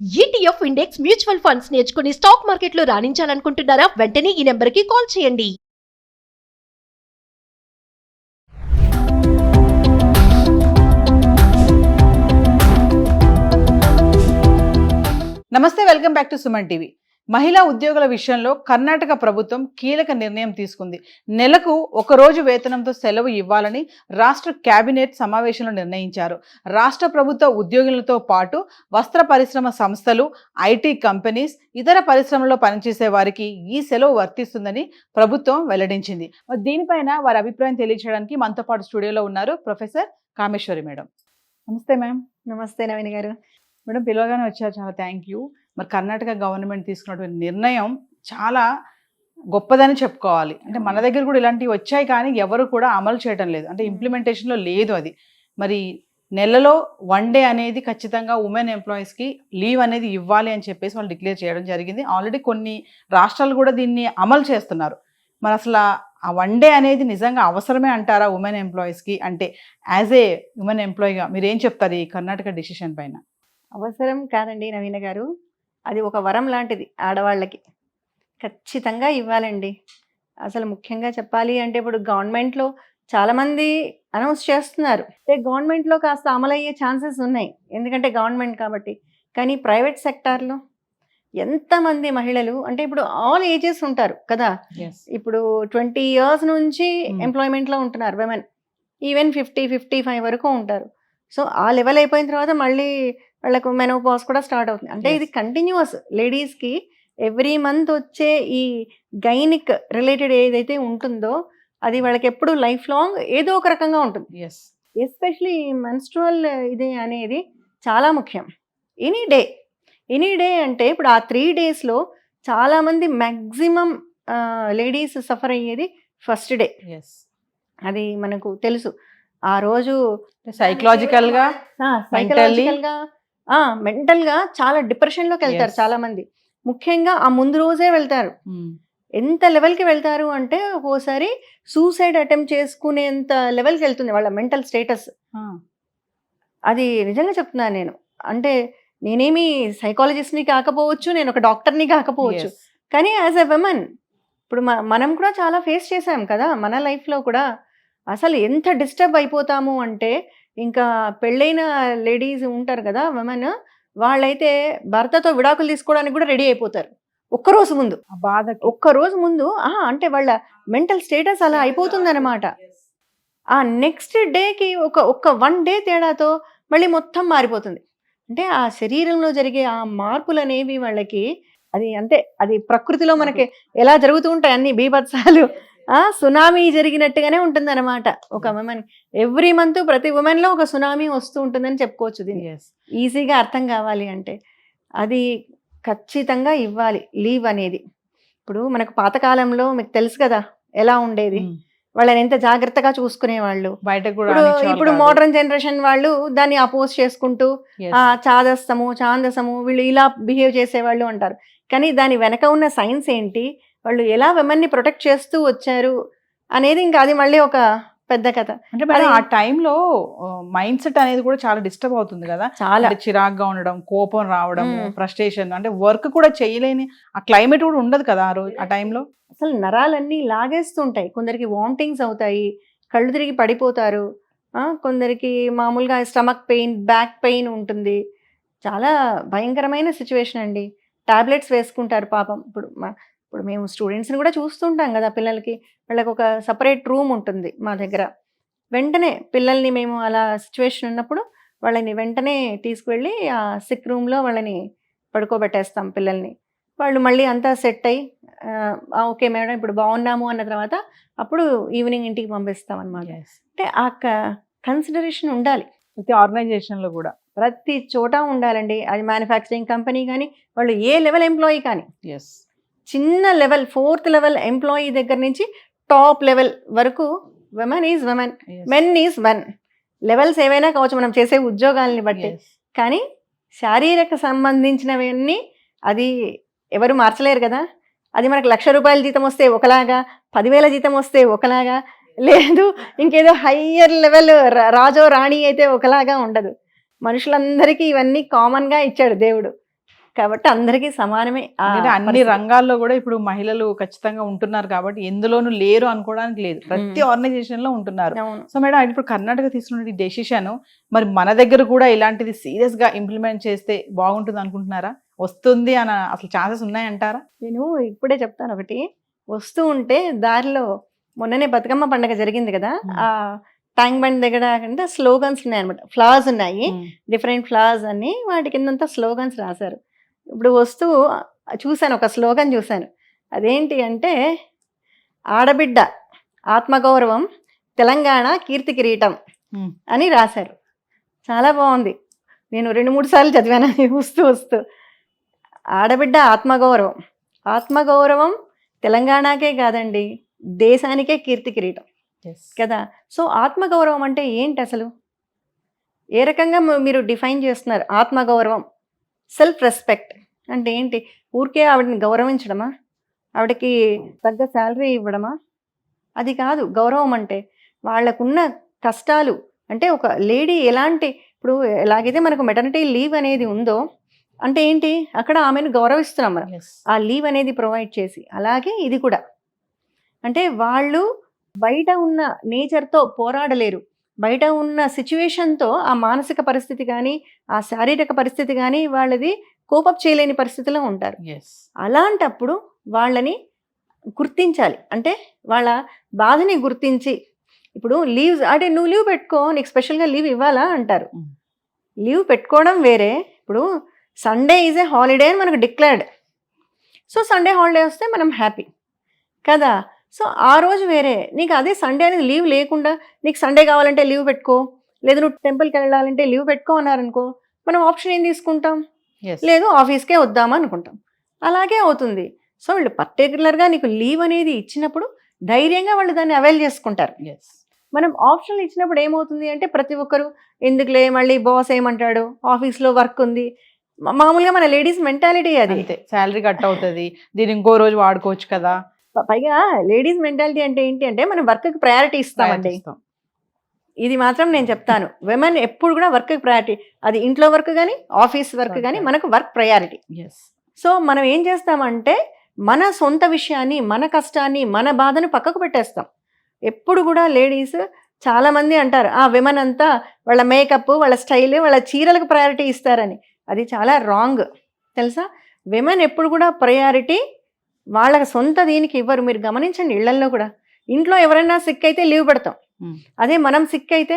ETF index mutual funds నేర్చుకుని stock మార్కెట్లో రాణించాలనుకుంటున్నారా? వెంటనే ఈ నెంబర్కి కాల్ చేయండి. నమస్తే, welcome back to Suman TV. మహిళా ఉద్యోగుల విషయంలో కర్ణాటక ప్రభుత్వం కీలక నిర్ణయం తీసుకుంది. నెలకు ఒక రోజు వేతనంతో సెలవు ఇవ్వాలని రాష్ట్ర కేబినెట్ సమావేశంలో నిర్ణయించారు. రాష్ట్ర ప్రభుత్వ ఉద్యోగులతో పాటు వస్త్ర పరిశ్రమ సంస్థలు, ఐటీ కంపెనీస్, ఇతర పరిశ్రమల్లో పనిచేసే వారికి ఈ సెలవు వర్తిస్తుందని ప్రభుత్వం వెల్లడించింది. దీనిపైన వారి అభిప్రాయం తెలియజేయడానికి మనతో పాటు స్టూడియోలో ఉన్నారు ప్రొఫెసర్ కామేశ్వరి మేడం. నమస్తే మ్యామ్. నమస్తే నవీన్ గారు. మేడం, పిలవగానే వచ్చారు, చాలా థ్యాంక్ యూ. మరి కర్ణాటక గవర్నమెంట్ తీసుకున్నటువంటి నిర్ణయం చాలా గొప్పదని చెప్పుకోవాలి. అంటే మన దగ్గర కూడా ఇలాంటివి వచ్చాయి, కానీ ఎవరు కూడా అమలు చేయడం లేదు, అంటే ఇంప్లిమెంటేషన్లో లేదు అది. మరి నెలలో 1 డే అనేది ఖచ్చితంగా ఉమెన్ ఎంప్లాయీస్కి లీవ్ అనేది ఇవ్వాలి అని చెప్పేసి వాళ్ళు డిక్లేర్ చేయడం జరిగింది. ఆల్రెడీ కొన్ని రాష్ట్రాలు కూడా దీన్ని అమలు చేస్తున్నారు. మరి అసలు ఆ 1 డే అనేది నిజంగా అవసరమే అంటారా ఉమెన్ ఎంప్లాయీస్కి? అంటే యాజ్ ఏ ఉమెన్ ఎంప్లాయీగా మీరు ఏం చెప్తారు ఈ కర్ణాటక డిసిషన్ పైన? అవసరం కాదండి నవీన గారు, అది ఒక వరం లాంటిది. ఆడవాళ్ళకి ఖచ్చితంగా ఇవ్వాలండి. అసలు ముఖ్యంగా చెప్పాలి అంటే ఇప్పుడు గవర్నమెంట్లో చాలామంది అనౌన్స్ చేస్తున్నారు, అంటే గవర్నమెంట్లో కాస్త అమలయ్యే ఛాన్సెస్ ఉన్నాయి, ఎందుకంటే గవర్నమెంట్ కాబట్టి. కానీ ప్రైవేట్ సెక్టార్లో ఎంతమంది మహిళలు, అంటే ఇప్పుడు ఆల్ ఏజెస్ ఉంటారు కదా, ఇప్పుడు 20 years నుంచి ఎంప్లాయ్మెంట్లో ఉంటున్నారు విమెన్, ఈవెన్ 50-55 వరకు ఉంటారు. సో ఆ లెవెల్ అయిపోయిన తర్వాత మళ్ళీ వాళ్ళకు మెనోపాజ్ కూడా స్టార్ట్ అవుతుంది. అంటే ఇది కంటిన్యూస్ లేడీస్కి ఎవ్రీ మంత్ వచ్చే ఈ గైనిక్ రిలేటెడ్ ఏదైతే ఉంటుందో అది వాళ్ళకి ఎప్పుడు లైఫ్ లాంగ్ ఏదో ఒక రకంగా ఉంటుంది. ఎస్పెషలీ మెన్స్ట్రువల్ ఇది అనేది చాలా ముఖ్యం. ఎనీ డే అంటే ఇప్పుడు ఆ 3 daysలో చాలామంది మ్యాక్సిమం లేడీస్ సఫర్ అయ్యేది ఫస్ట్ డే. అది మనకు తెలుసు. ఆ రోజు సైకలాజికల్గా మెంటల్గా చాలా డిప్రెషన్లోకి వెళ్తారు చాలామంది. ముఖ్యంగా ఆ ముందు రోజే వెళ్తారు. ఎంత లెవెల్కి వెళ్తారు అంటే ఒక్కోసారి సూసైడ్ అటెంప్ట్ చేసుకునేంత లెవెల్కి వెళ్తుంది వాళ్ళ మెంటల్ స్టేటస్. అది నిజంగా చెప్తున్నాను నేను. అంటే నేనేమి సైకాలజిస్ట్ని కాకపోవచ్చు, నేను ఒక డాక్టర్ని కాకపోవచ్చు, కానీ యాజ్ ఎ విమెన్ ఇప్పుడు మనం కూడా చాలా ఫేస్ చేసాం కదా మన లైఫ్లో కూడా. అసలు ఎంత డిస్టర్బ్ అయిపోతాము అంటే, ఇంకా పెళ్ళైన లేడీస్ ఉంటారు కదా విమెన్, వాళ్ళైతే భర్తతో విడాకులు తీసుకోవడానికి కూడా రెడీ అయిపోతారు ఒక్కరోజు ముందు. ఒక్కరోజు ముందు అంటే వాళ్ళ మెంటల్ స్టేటస్ అలా అయిపోతుందన్నమాట. ఆ నెక్స్ట్ డేకి ఒక 1 day తేడాతో మళ్ళీ మొత్తం మారిపోతుంది. అంటే ఆ శరీరంలో జరిగే ఆ మార్పులు అనేవి వాళ్ళకి అది అంటే అది ప్రకృతిలో మనకి ఎలా జరుగుతూ ఉంటాయి అన్ని బీభత్సాలు, సునామీ జరిగినట్టుగానే ఉంటుంది అనమాట ఒక ఉమెన్. ఎవ్రీ మంత్ ప్రతి ఉమెన్లో ఒక సునామీ వస్తూ ఉంటుందని చెప్పుకోవచ్చు. దీన్ని ఈజీగా అర్థం కావాలి అంటే అది ఖచ్చితంగా ఇవ్వాలి లీవ్ అనేది. ఇప్పుడు మనకు పాతకాలంలో మీకు తెలుసు కదా ఎలా ఉండేది, వాళ్ళని ఎంత జాగ్రత్తగా చూసుకునేవాళ్ళు. బయట కూడా ఇప్పుడు మోడర్న్ జనరేషన్ వాళ్ళు దాన్ని అపోజ్ చేసుకుంటూ చాందసము వీళ్ళు ఇలా బిహేవ్ చేసేవాళ్ళు అంటారు. కానీ దాని వెనక ఉన్న సైన్స్ ఏంటి, వాళ్ళు ఎలా విమెన్ని ప్రొటెక్ట్ చేస్తూ వచ్చారు అనేది ఇంకా అది మళ్ళీ ఒక పెద్ద కథ. అంటే ఆ టైంలో మైండ్ సెట్ అనేది కూడా చాలా డిస్టర్బ్ అవుతుంది కదా, చాలా చిరాగ్గా ఉండడం, కోపం రావడం, ఫ్రస్ట్రేషన్, అంటే వర్క్ కూడా చేయలేని ఆ క్లైమేట్ కూడా ఉండదు కదా ఆ టైంలో. అసలు నరాలన్నీ లాగేస్తుంటాయి, కొందరికి వామిటింగ్స్ అవుతాయి, కళ్ళు తిరిగి పడిపోతారు, కొందరికి మామూలుగా స్టమక్ పెయిన్, బ్యాక్ పెయిన్ ఉంటుంది. చాలా భయంకరమైన సిచ్యువేషన్ అండి. టాబ్లెట్స్ వేసుకుంటారు పాపం. ఇప్పుడు మేము స్టూడెంట్స్ని కూడా చూస్తుంటాం కదా, పిల్లలకి వాళ్ళకి ఒక సపరేట్ రూమ్ ఉంటుంది మా దగ్గర. వెంటనే పిల్లల్ని మేము అలా సిచ్యువేషన్ ఉన్నప్పుడు వాళ్ళని వెంటనే తీసుకువెళ్ళి ఆ సిక్ రూమ్లో వాళ్ళని పడుకోబెట్టేస్తాం పిల్లల్ని. వాళ్ళు మళ్ళీ అంతా సెట్ అయ్యి ఓకే మేడం ఇప్పుడు బాగున్నాము అన్న తర్వాత అప్పుడు ఈవినింగ్ ఇంటికి పంపిస్తాం అన్నమాట. అంటే ఆ కన్సిడరేషన్ ఉండాలి ప్రతి ఆర్గనైజేషన్లో కూడా, ప్రతి చోట ఉండాలండి. అది మ్యానుఫ్యాక్చరింగ్ కంపెనీ కానీ, వాళ్ళు ఏ లెవెల్ ఎంప్లాయీ కానీ, చిన్న లెవెల్ 4th level ఎంప్లాయీ దగ్గర నుంచి టాప్ లెవెల్ వరకు women is women, men is men. Levels ఏవైనా కావచ్చు మనం చేసే ఉద్యోగాలని బట్టి, కానీ శారీరక సంబంధించినవన్నీ అది ఎవరు మార్చలేరు కదా. అది మనకు 1,00,000 రూపాయల జీతం వస్తే ఒకలాగా, 10,000 జీతం వస్తే ఒకలాగా, లేదు ఇంకేదో హయ్యర్ లెవెల్ రాజో రాణి అయితే ఒకలాగా ఉండదు. మనుషులందరికీ ఇవన్నీ కామన్గా ఇచ్చాడు దేవుడు. కాబట్టి అందరికీ సమానమే ఆ అంటే అన్ని పరిస్థితి. రంగాల్లో కూడా ఇప్పుడు మహిళలు ఖచ్చితంగా ఉంటున్నారు కాబట్టి ఎందులోనూ లేరు అనుకోవడానికి లేదు, ప్రతి ఆర్గనైజేషన్ లో ఉంటున్నారు. అవును. సో మేడం ఇప్పుడు కర్ణాటక తీసుకున్న డెసిషన్ మరి మన దగ్గర కూడా ఇలాంటిది సీరియస్ గా ఇంప్లిమెంట్ చేస్తే బాగుంటుంది అనుకుంటున్నారా? వస్తుంది అని అసలు ఛాన్సెస్ ఉన్నాయంటారా? నేను ఇప్పుడే చెప్తాను ఒకటి. వస్తూ ఉంటే దారిలో మొన్ననే బతుకమ్మ పండుగ జరిగింది కదా, ఆ ట్యాంక్ బండ్ దగ్గర అంటే స్లోగన్స్ ఉన్నాయి అనమాట, ఫ్లాస్ ఉన్నాయి, డిఫరెంట్ ఫ్లాస్ అని వాటి కిందంతా స్లోగన్స్ రాశారు. ఇప్పుడు వస్తూ చూశాను, ఒక స్లోగన్ చూశాను. అదేంటి అంటే ఆడబిడ్డ ఆత్మగౌరవం తెలంగాణ కీర్తి కిరీటం అని రాశారు. చాలా బాగుంది. నేను 2-3 సార్లు చదివాను వస్తూ ఆడబిడ్డ ఆత్మగౌరవం. ఆత్మగౌరవం తెలంగాణకే కాదండి, దేశానికే కీర్తి కిరీటం కదా. సో ఆత్మగౌరవం అంటే ఏంటి అసలు? ఏ రకంగా మీరు డిఫైన్ చేస్తున్నారు ఆత్మగౌరవం? సెల్ఫ్ రెస్పెక్ట్ అంటే ఏంటి? ఊరికే ఆవిడని గౌరవించడమా? ఆవిడకి తగ్గ శాలరీ ఇవ్వడమా? అది కాదు గౌరవం అంటే. వాళ్ళకున్న కష్టాలు అంటే ఒక లేడీ ఎలాంటి, ఇప్పుడు ఎలాగైతే మనకు మెటర్నిటీ లీవ్ అనేది ఉందో అంటే ఏంటి, అక్కడ ఆమెను గౌరవిస్తున్నాం మనం ఆ లీవ్ అనేది ప్రొవైడ్ చేసి. అలాగే ఇది కూడా అంటే వాళ్ళు బయట ఉన్న నేచర్తో పోరాడలేరు, బయట ఉన్న సిచ్యువేషన్తో ఆ మానసిక పరిస్థితి కానీ ఆ శారీరక పరిస్థితి కానీ వాళ్ళది కోపప్ చేయలేని పరిస్థితిలో ఉంటారు. అలాంటప్పుడు వాళ్ళని గుర్తించాలి, అంటే వాళ్ళ బాధని గుర్తించి. ఇప్పుడు లీవ్స్ అంటే నువ్వు లీవ్ పెట్టుకో, నీకు స్పెషల్గా లీవ్ ఇవ్వాలా అంటారు. లీవ్ పెట్టుకోవడం వేరే. ఇప్పుడు సండే ఈజ్ ఏ హాలిడే అని మనకు డిక్లేర్డ్. సో సండే హాలిడే వస్తే మనం హ్యాపీ కదా. సో ఆ రోజు వేరే. నీకు అదే సండే అనేది లీవ్ లేకుండా నీకు సండే కావాలంటే లీవ్ పెట్టుకో, లేదు నువ్వు టెంపుల్కి వెళ్ళాలంటే లీవ్ పెట్టుకో అన్నారనుకో, మనం ఆప్షన్ ఏం తీసుకుంటాం? లేదు ఆఫీస్కే వద్దామా అనుకుంటాం. అలాగే అవుతుంది. సో వీళ్ళు పర్టికులర్గా నీకు లీవ్ అనేది ఇచ్చినప్పుడు ధైర్యంగా వాళ్ళు దాన్ని అవైల్ చేసుకుంటారు. మనం ఆప్షన్లు ఇచ్చినప్పుడు ఏమవుతుంది అంటే ప్రతి ఒక్కరు ఎందుకులే మళ్ళీ బాస్ ఏమంటాడు, ఆఫీస్లో వర్క్ ఉంది. మామూలుగా మన లేడీస్ మెంటాలిటీ అది. శాలరీ కట్ అవుతుంది, దీన్ని ఇంకో రోజు వాడుకోవచ్చు కదా. పైగా లేడీస్ మెంటాలిటీ అంటే ఏంటి అంటే మనం వర్క్కి ప్రయారిటీ ఇస్తామండి. ఇది మాత్రం నేను చెప్తాను, విమెన్ ఎప్పుడు కూడా వర్క్కి ప్రయారిటీ. అది ఇంట్లో వర్క్ కానీ ఆఫీస్ వర్క్ కానీ మనకు వర్క్ ప్రయారిటీ. సో మనం ఏం చేస్తామంటే మన సొంత విషయాన్ని, మన కష్టాన్ని, మన బాధను పక్కకు పెట్టేస్తాం. ఎప్పుడు కూడా లేడీస్ చాలామంది అంటారు విమెన్ అంతా వాళ్ళ మేకప్, వాళ్ళ స్టైల్, వాళ్ళ చీరలకు ప్రయారిటీ ఇస్తారని. అది చాలా రాంగ్ తెలుసా. విమెన్ ఎప్పుడు కూడా ప్రయారిటీ వాళ్ళ సొంత దీనికి ఇవ్వరు. మీరు గమనించండి, ఇళ్లల్లో కూడా ఇంట్లో ఎవరైనా సిక్ అయితే లీవ్ పెడతాం. అదే మనం సిక్ అయితే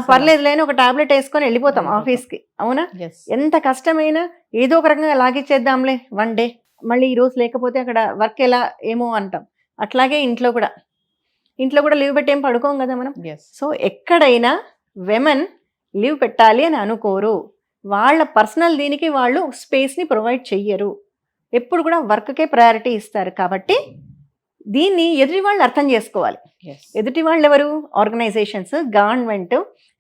పర్లేదు లేని ఒక టాబ్లెట్ వేసుకొని వెళ్ళిపోతాం ఆఫీస్కి. అవునా? ఎంత కష్టమైనా ఏదో ఒక రకంగా లాగిచ్చేద్దాంలే 1 డే, మళ్ళీ ఈరోజు లేకపోతే అక్కడ వర్క్ ఎలా ఏమో అంటాం. అట్లాగే ఇంట్లో కూడా లీవ్ పెట్టి ఏం పడుకోం కదా మనం. సో ఎక్కడైనా విమెన్ లీవ్ పెట్టాలి అని అనుకోరు. వాళ్ళ పర్సనల్ దీనికి వాళ్ళు స్పేస్ని ప్రొవైడ్ చెయ్యరు. ఎప్పుడు కూడా వర్క్కే ప్రయారిటీ ఇస్తారు. కాబట్టి దీన్ని ఎదుటి వాళ్ళు అర్థం చేసుకోవాలి. ఎదుటి వాళ్ళు ఎవరు? Organisations, government.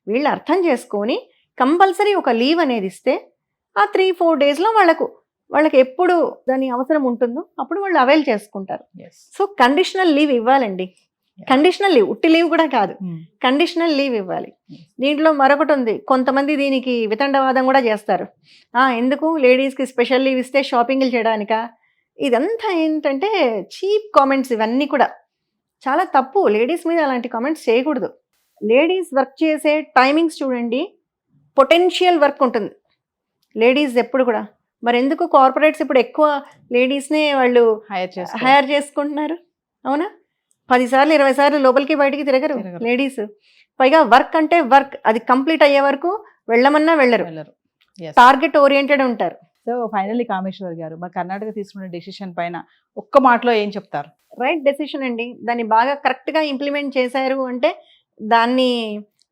వీళ్ళు అర్థం చేసుకొని కంపల్సరీ ఒక లీవ్ అనేది ఇస్తే ఆ 3-4 డేస్లో వాళ్ళకి ఎప్పుడు దాని అవసరం ఉంటుందో అప్పుడు వాళ్ళు అవైల్ చేసుకుంటారు. సో కండిషనల్ లీవ్ ఇవ్వాలండి. కండిషనల్ లీవ్, ఉట్టి లీవ్ కూడా కాదు, కండిషనల్ లీవ్ ఇవ్వాలి. దీంట్లో మరొకటి ఉంది, కొంతమంది దీనికి వితండవాదం కూడా చేస్తారు. ఎందుకు లేడీస్కి స్పెషల్ లీవ్ ఇస్తే షాపింగ్లు చేయడానికా? ఇదంతా ఏంటంటే చీప్ కామెంట్స్. ఇవన్నీ కూడా చాలా తప్పు. లేడీస్ మీద అలాంటి కామెంట్స్ చేయకూడదు. లేడీస్ వర్క్ చేసే టైమింగ్స్ చూడండి, పొటెన్షియల్ వర్క్ ఉంటుంది లేడీస్ ఎప్పుడు కూడా. మరి ఎందుకు కార్పొరేట్స్ ఇప్పుడు ఎక్కువ లేడీస్నే వాళ్ళు హైర్ చేసుకుంటున్నారు? అవునా? 10 సార్లు 20 సార్లు లోపలికి బయటికి తిరగరు లేడీస్. పైగా వర్క్ అంటే వర్క్, అది కంప్లీట్ అయ్యే వరకు వెళ్ళమన్నా వెళ్ళరు. టార్గెట్ ఓరియంటెడ్ ఉంటారు. సో ఫైనల్లీ కామేశ్వర్ గారు, మరి కర్ణాటక తీసుకున్న డెసిషన్ పైన ఒక్క మాటలో ఏం చెప్తారు? రైట్ డెసిషన్ అండి. దాన్ని బాగా కరెక్ట్గా ఇంప్లిమెంట్ చేశారు అంటే దాన్ని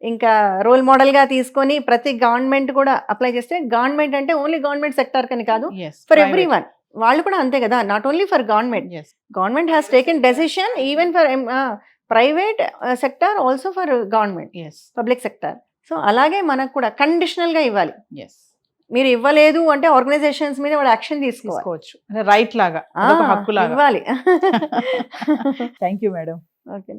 ఇంకా రోల్ మోడల్గా తీసుకొని ప్రతి గవర్నమెంట్ కూడా అప్లై చేస్తే, గవర్నమెంట్ అంటే ఓన్లీ గవర్నమెంట్ సెక్టర్ కని కాదు, ఫర్ ఎవ్రీ వన్. వాళ్ళు కూడా అంతే కదా, not only for government. Government has taken decision even for private sector, also for government, public sector. So అలాగే మనకు కూడా కండిషనల్గా ఇవ్వాలి. మీరు ఇవ్వలేదు అంటే ఆర్గనైజేషన్స్ మీద వాళ్ళు యాక్షన్ తీసుకోవచ్చు, రైట్ లాగా, హక్కు లాగా ఇవ్వాలి. Thank you madam. ఓకే.